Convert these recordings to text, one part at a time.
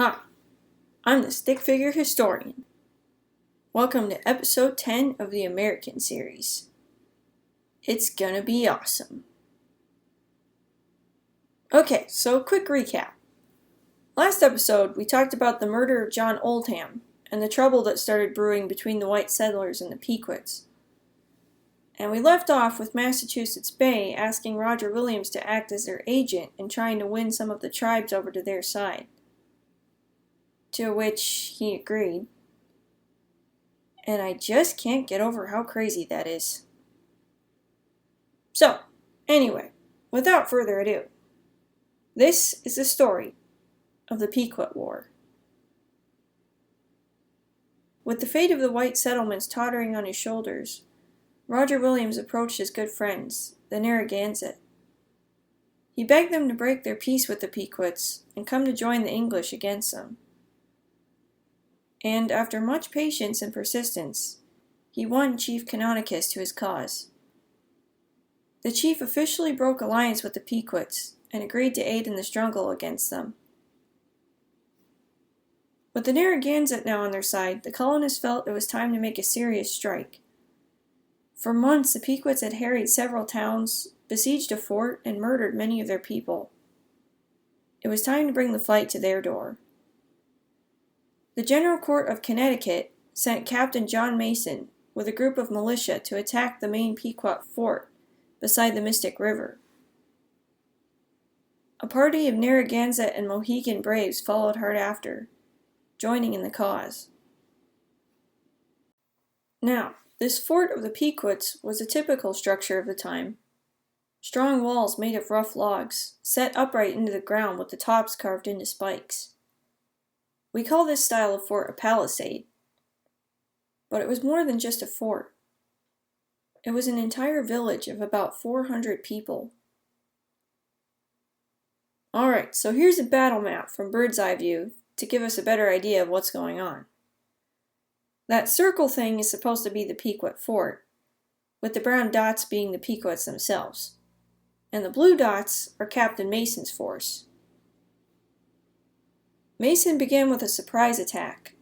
Hi, I'm the Stick Figure Historian. Welcome to episode 10 of the American series. It's gonna be awesome. Okay, so quick recap. Last episode, we talked about the murder of John Oldham and the trouble that started brewing between the white settlers and the Pequots. And we left off with Massachusetts Bay asking Roger Williams to act as their agent in trying to win some of the tribes over to their side. To which he agreed. And I just can't get over how crazy that is. So, anyway, without further ado, this is the story of the Pequot War. With the fate of the white settlements tottering on his shoulders, Roger Williams approached his good friends, the Narragansett. He begged them to break their peace with the Pequots and come to join the English against them. And after much patience and persistence, he won Chief Canonicus to his cause. The chief officially broke alliance with the Pequots and agreed to aid in the struggle against them. With the Narragansett now on their side, the colonists felt it was time to make a serious strike. For months, the Pequots had harried several towns, besieged a fort, and murdered many of their people. It was time to bring the fight to their door. The General Court of Connecticut sent Captain John Mason with a group of militia to attack the main Pequot fort beside the Mystic River. A party of Narragansett and Mohican braves followed hard after, joining in the cause. Now, this fort of the Pequots was a typical structure of the time. Strong walls made of rough logs, set upright into the ground with the tops carved into spikes. We call this style of fort a palisade, but it was more than just a fort. It was an entire village of about 400 people. Alright, so here's a battle map from bird's eye view to give us a better idea of what's going on. That circle thing is supposed to be the Pequot fort, with the brown dots being the Pequots themselves, and the blue dots are Captain Mason's force. Mason began with a surprise attack,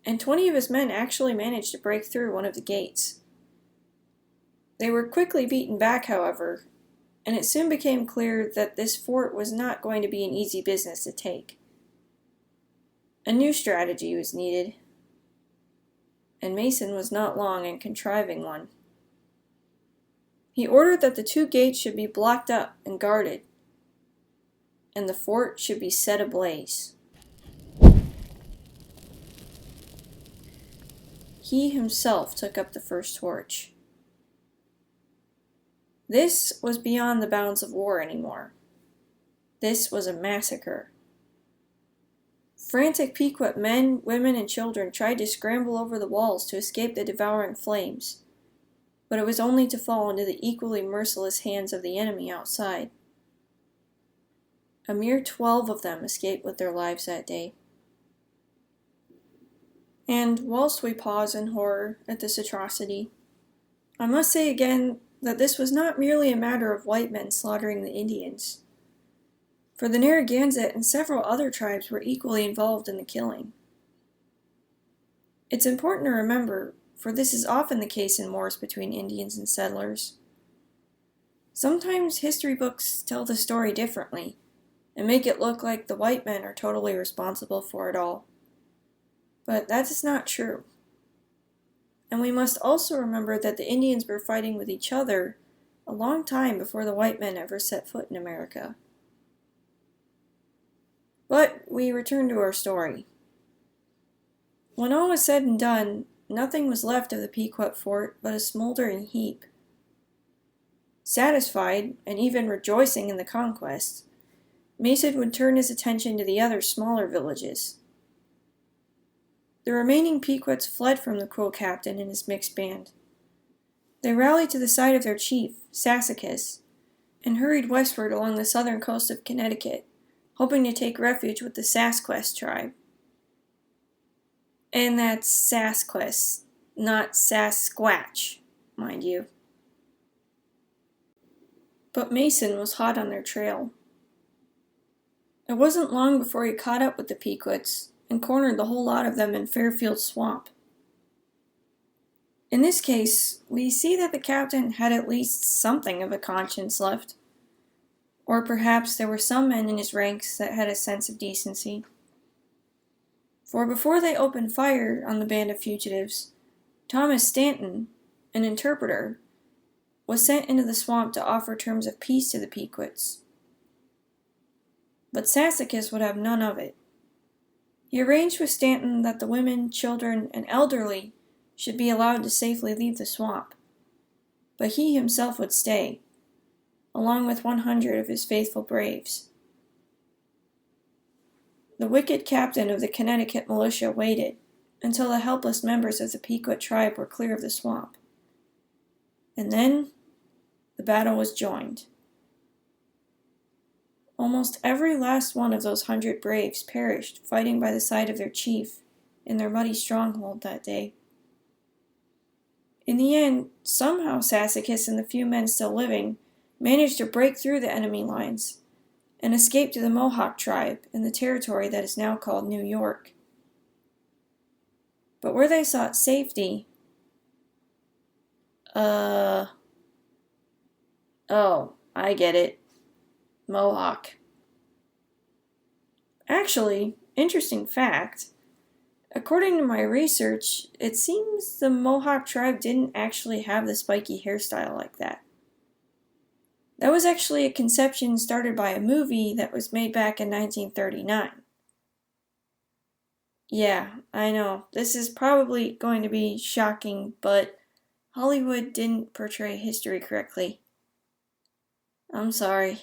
and 20 of his men actually managed to break through one of the gates. They were quickly beaten back, however, and it soon became clear that this fort was not going to be an easy business to take. A new strategy was needed, and Mason was not long in contriving one. He ordered that the two gates should be blocked up and guarded, and the fort should be set ablaze. He himself took up the first torch. This was beyond the bounds of war anymore. This was a massacre. Frantic Pequot men, women, and children tried to scramble over the walls to escape the devouring flames, but it was only to fall into the equally merciless hands of the enemy outside. A mere 12 of them escaped with their lives that day. And whilst we pause in horror at this atrocity, I must say again that this was not merely a matter of white men slaughtering the Indians, for the Narragansett and several other tribes were equally involved in the killing. It's important to remember, for this is often the case in wars between Indians and settlers. Sometimes history books tell the story differently, and make it look like the white men are totally responsible for it all. But that is not true. And we must also remember that the Indians were fighting with each other a long time before the white men ever set foot in America. But we return to our story. When all was said and done, nothing was left of the Pequot fort but a smoldering heap. Satisfied, and even rejoicing in the conquest, Mason would turn his attention to the other smaller villages. The remaining Pequots fled from the cruel captain and his mixed band. They rallied to the side of their chief, Sasquatch, and hurried westward along the southern coast of Connecticut, hoping to take refuge with the Sasquatch tribe. And that's Sasquatch, not Sasquatch, mind you. But Mason was hot on their trail. It wasn't long before he caught up with the Pequots, and cornered the whole lot of them in Fairfield Swamp. In this case, we see that the captain had at least something of a conscience left. Or perhaps there were some men in his ranks that had a sense of decency. For before they opened fire on the band of fugitives, Thomas Stanton, an interpreter, was sent into the swamp to offer terms of peace to the Pequots. But Sasquatch would have none of it. He arranged with Stanton that the women, children, and elderly should be allowed to safely leave the swamp, but he himself would stay, along with 100 of his faithful braves. The wicked captain of the Connecticut militia waited until the helpless members of the Pequot tribe were clear of the swamp. And then the battle was joined. Almost every last one of those 100 braves perished fighting by the side of their chief in their muddy stronghold that day. In the end, somehow Sasquatch and the few men still living managed to break through the enemy lines and escape to the Mohawk tribe in the territory that is now called New York. But where they sought safety, oh, I get it. Mohawk. Actually, interesting fact, according to my research, it seems the Mohawk tribe didn't actually have the spiky hairstyle like that. That was actually a conception started by a movie that was made back in 1939. Yeah, I know, this is probably going to be shocking, but Hollywood didn't portray history correctly. I'm sorry.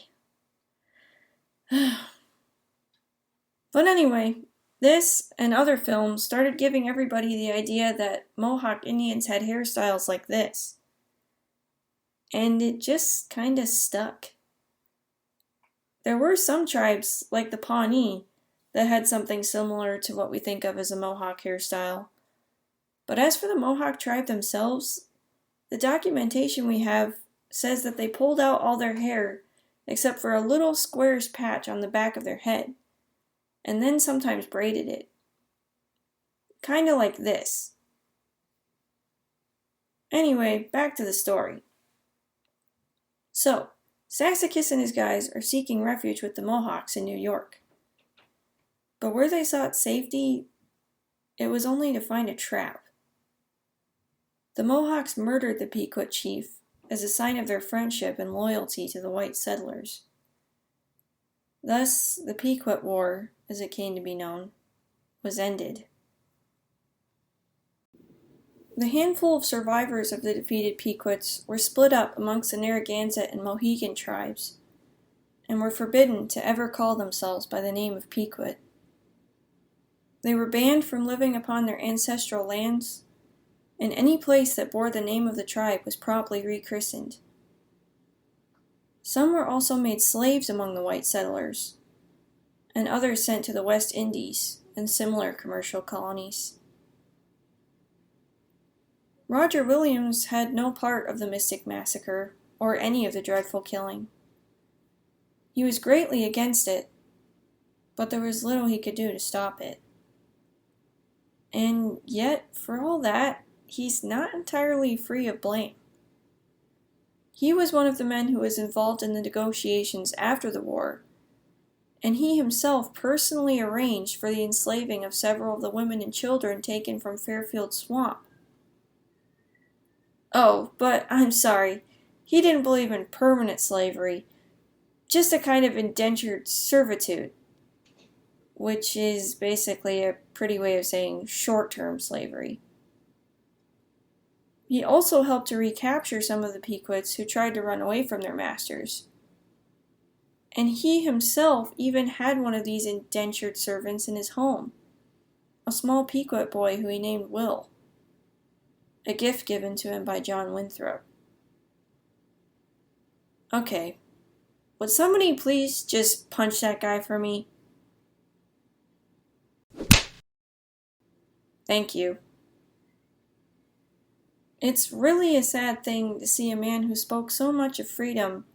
But anyway, this and other films started giving everybody the idea that Mohawk Indians had hairstyles like this. And it just kinda stuck. There were some tribes, like the Pawnee, that had something similar to what we think of as a Mohawk hairstyle. But as for the Mohawk tribe themselves, the documentation we have says that they pulled out all their hair except for a little squarish patch on the back of their head, and then sometimes braided it. Kinda like this. Anyway, back to the story. So, Sasquatch and his guys are seeking refuge with the Mohawks in New York. But where they sought safety, it was only to find a trap. The Mohawks murdered the Pequot chief as a sign of their friendship and loyalty to the white settlers. Thus, the Pequot War, as it came to be known, was ended. The handful of survivors of the defeated Pequots were split up amongst the Narragansett and Mohegan tribes, and were forbidden to ever call themselves by the name of Pequot. They were banned from living upon their ancestral lands, and any place that bore the name of the tribe was promptly rechristened. Some were also made slaves among the white settlers, and others sent to the West Indies and similar commercial colonies. Roger Williams had no part of the Mystic Massacre or any of the dreadful killing. He was greatly against it, but there was little he could do to stop it. And yet, for all that, he's not entirely free of blame. He was one of the men who was involved in the negotiations after the war, and he himself personally arranged for the enslaving of several of the women and children taken from Fairfield Swamp. Oh, but I'm sorry, he didn't believe in permanent slavery, just a kind of indentured servitude, which is basically a pretty way of saying short-term slavery. He also helped to recapture some of the Pequots who tried to run away from their masters. And he himself even had one of these indentured servants in his home, a small Pequot boy who he named Will, a gift given to him by John Winthrop. Okay, would somebody please just punch that guy for me? Thank you. It's really a sad thing to see a man who spoke so much of freedom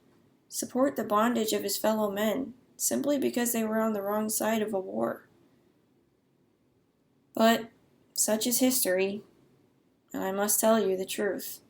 support the bondage of his fellow men simply because they were on the wrong side of a war. But such is history, and I must tell you the truth.